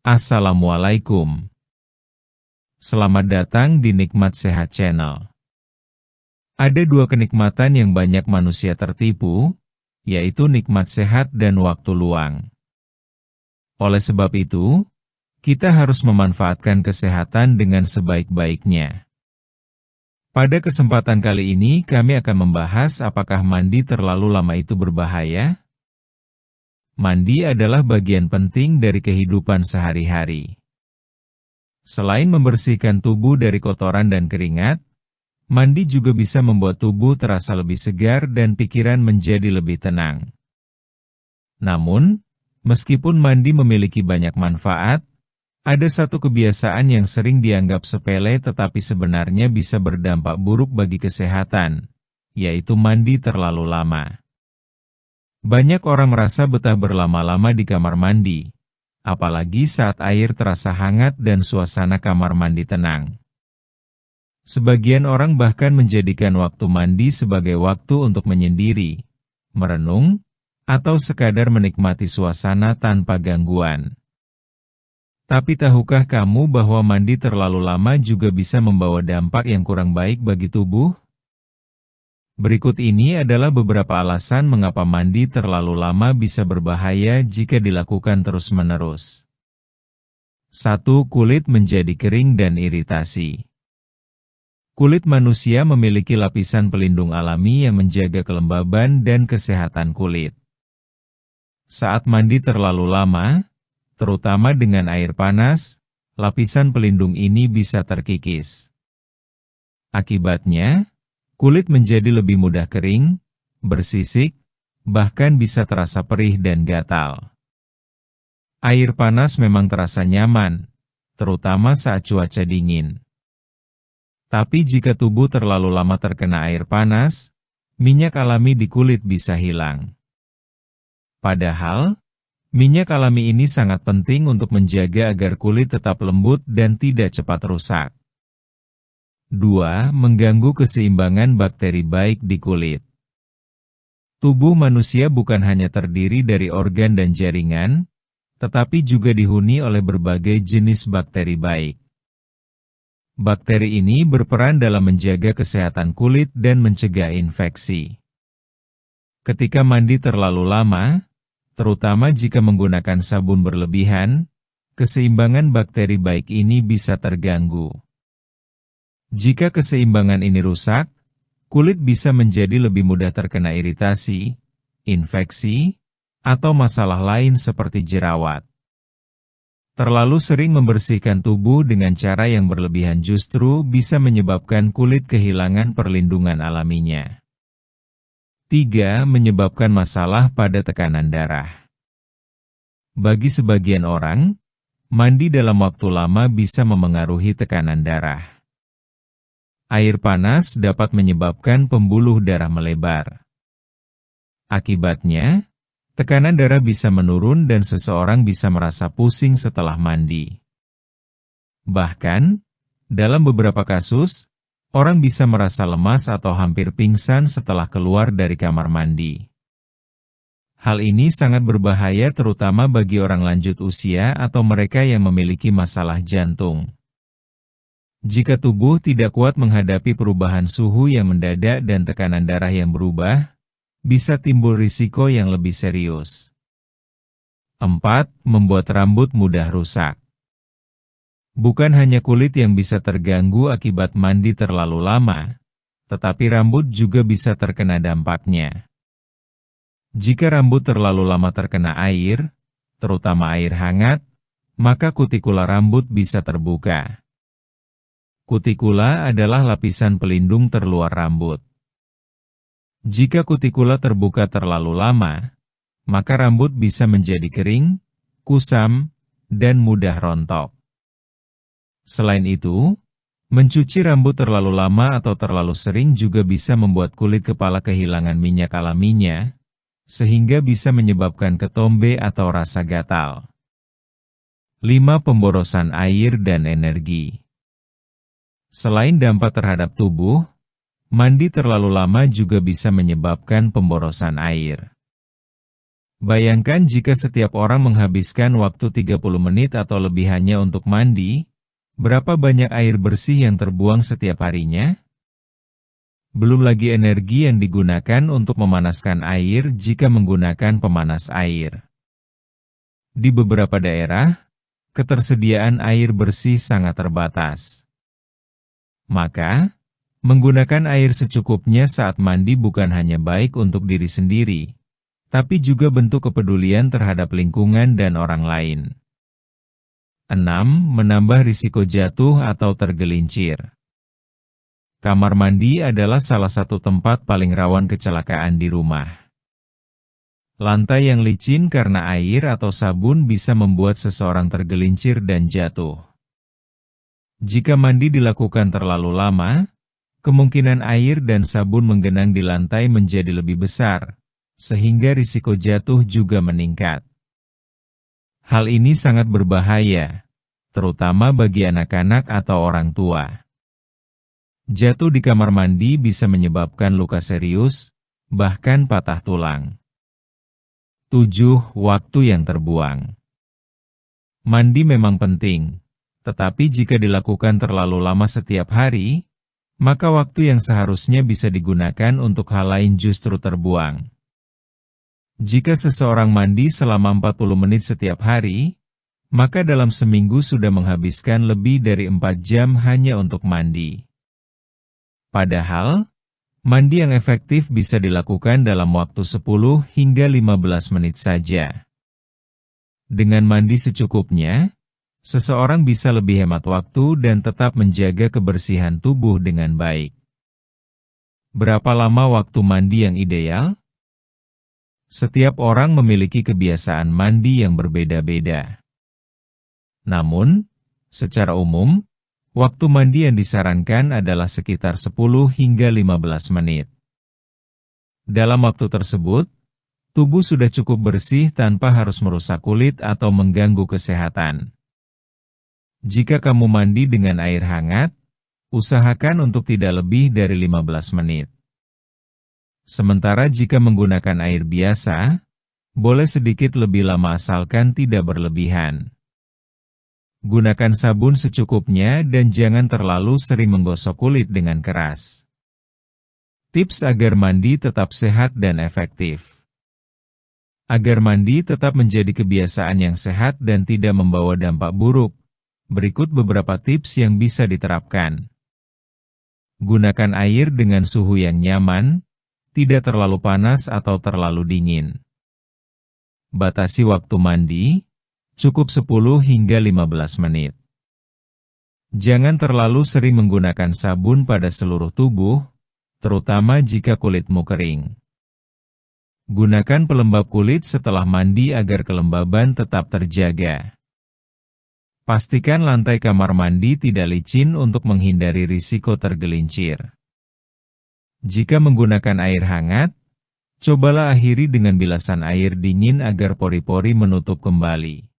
Assalamualaikum. Selamat datang di Nikmat Sehat Channel. Ada dua kenikmatan yang banyak manusia tertipu, yaitu nikmat sehat dan waktu luang. Oleh sebab itu, kita harus memanfaatkan kesehatan dengan sebaik-baiknya. Pada kesempatan kali ini kami akan membahas apakah mandi terlalu lama itu berbahaya? Mandi adalah bagian penting dari kehidupan sehari-hari. Selain membersihkan tubuh dari kotoran dan keringat, mandi juga bisa membuat tubuh terasa lebih segar dan pikiran menjadi lebih tenang. Namun, meskipun mandi memiliki banyak manfaat, ada satu kebiasaan yang sering dianggap sepele tetapi sebenarnya bisa berdampak buruk bagi kesehatan, yaitu mandi terlalu lama. Banyak orang merasa betah berlama-lama di kamar mandi, apalagi saat air terasa hangat dan suasana kamar mandi tenang. Sebagian orang bahkan menjadikan waktu mandi sebagai waktu untuk menyendiri, merenung, atau sekadar menikmati suasana tanpa gangguan. Tapi tahukah kamu bahwa mandi terlalu lama juga bisa membawa dampak yang kurang baik bagi tubuh? Berikut ini adalah beberapa alasan mengapa mandi terlalu lama bisa berbahaya jika dilakukan terus-menerus. 1. Kulit menjadi kering dan iritasi. Kulit manusia memiliki lapisan pelindung alami yang menjaga kelembaban dan kesehatan kulit. Saat mandi terlalu lama, terutama dengan air panas, lapisan pelindung ini bisa terkikis. Akibatnya, kulit menjadi lebih mudah kering, bersisik, bahkan bisa terasa perih dan gatal. Air panas memang terasa nyaman, terutama saat cuaca dingin. Tapi jika tubuh terlalu lama terkena air panas, minyak alami di kulit bisa hilang. Padahal, minyak alami ini sangat penting untuk menjaga agar kulit tetap lembut dan tidak cepat rusak. 2. Mengganggu keseimbangan bakteri baik di kulit. Tubuh manusia bukan hanya terdiri dari organ dan jaringan, tetapi juga dihuni oleh berbagai jenis bakteri baik. Bakteri ini berperan dalam menjaga kesehatan kulit dan mencegah infeksi. Ketika mandi terlalu lama, terutama jika menggunakan sabun berlebihan, keseimbangan bakteri baik ini bisa terganggu. Jika keseimbangan ini rusak, kulit bisa menjadi lebih mudah terkena iritasi, infeksi, atau masalah lain seperti jerawat. Terlalu sering membersihkan tubuh dengan cara yang berlebihan justru bisa menyebabkan kulit kehilangan perlindungan alaminya. 3. Menyebabkan masalah pada tekanan darah. Bagi sebagian orang, mandi dalam waktu lama bisa memengaruhi tekanan darah. Air panas dapat menyebabkan pembuluh darah melebar. Akibatnya, tekanan darah bisa menurun dan seseorang bisa merasa pusing setelah mandi. Bahkan, dalam beberapa kasus, orang bisa merasa lemas atau hampir pingsan setelah keluar dari kamar mandi. Hal ini sangat berbahaya terutama bagi orang lanjut usia atau mereka yang memiliki masalah jantung. Jika tubuh tidak kuat menghadapi perubahan suhu yang mendadak dan tekanan darah yang berubah, bisa timbul risiko yang lebih serius. 4. Membuat rambut mudah rusak. Bukan hanya kulit yang bisa terganggu akibat mandi terlalu lama, tetapi rambut juga bisa terkena dampaknya. Jika rambut terlalu lama terkena air, terutama air hangat, maka kutikula rambut bisa terbuka. Kutikula adalah lapisan pelindung terluar rambut. Jika kutikula terbuka terlalu lama, maka rambut bisa menjadi kering, kusam, dan mudah rontok. Selain itu, mencuci rambut terlalu lama atau terlalu sering juga bisa membuat kulit kepala kehilangan minyak alaminya, sehingga bisa menyebabkan ketombe atau rasa gatal. 5. Pemborosan air dan energi. Selain dampak terhadap tubuh, mandi terlalu lama juga bisa menyebabkan pemborosan air. Bayangkan jika setiap orang menghabiskan waktu 30 menit atau lebih hanya untuk mandi, berapa banyak air bersih yang terbuang setiap harinya? Belum lagi energi yang digunakan untuk memanaskan air jika menggunakan pemanas air. Di beberapa daerah, ketersediaan air bersih sangat terbatas. Maka, menggunakan air secukupnya saat mandi bukan hanya baik untuk diri sendiri, tapi juga bentuk kepedulian terhadap lingkungan dan orang lain. 6. Menambah risiko jatuh atau tergelincir. Kamar mandi adalah salah satu tempat paling rawan kecelakaan di rumah. Lantai yang licin karena air atau sabun bisa membuat seseorang tergelincir dan jatuh. Jika mandi dilakukan terlalu lama, kemungkinan air dan sabun menggenang di lantai menjadi lebih besar, sehingga risiko jatuh juga meningkat. Hal ini sangat berbahaya, terutama bagi anak-anak atau orang tua. Jatuh di kamar mandi bisa menyebabkan luka serius, bahkan patah tulang. 7. Waktu yang terbuang. Mandi memang penting, tetapi jika dilakukan terlalu lama setiap hari, maka waktu yang seharusnya bisa digunakan untuk hal lain justru terbuang. Jika seseorang mandi selama 40 menit setiap hari, maka dalam seminggu sudah menghabiskan lebih dari 4 jam hanya untuk mandi. Padahal, mandi yang efektif bisa dilakukan dalam waktu 10 hingga 15 menit saja. Dengan mandi secukupnya, seseorang bisa lebih hemat waktu dan tetap menjaga kebersihan tubuh dengan baik. Berapa lama waktu mandi yang ideal? Setiap orang memiliki kebiasaan mandi yang berbeda-beda. Namun, secara umum, waktu mandi yang disarankan adalah sekitar 10 hingga 15 menit. Dalam waktu tersebut, tubuh sudah cukup bersih tanpa harus merusak kulit atau mengganggu kesehatan. Jika kamu mandi dengan air hangat, usahakan untuk tidak lebih dari 15 menit. Sementara jika menggunakan air biasa, boleh sedikit lebih lama asalkan tidak berlebihan. Gunakan sabun secukupnya dan jangan terlalu sering menggosok kulit dengan keras. Tips agar mandi tetap sehat dan efektif. Agar mandi tetap menjadi kebiasaan yang sehat dan tidak membawa dampak buruk, berikut beberapa tips yang bisa diterapkan. Gunakan air dengan suhu yang nyaman, tidak terlalu panas atau terlalu dingin. Batasi waktu mandi, cukup 10 hingga 15 menit. Jangan terlalu sering menggunakan sabun pada seluruh tubuh, terutama jika kulitmu kering. Gunakan pelembab kulit setelah mandi agar kelembaban tetap terjaga. Pastikan lantai kamar mandi tidak licin untuk menghindari risiko tergelincir. Jika menggunakan air hangat, cobalah akhiri dengan bilasan air dingin agar pori-pori menutup kembali.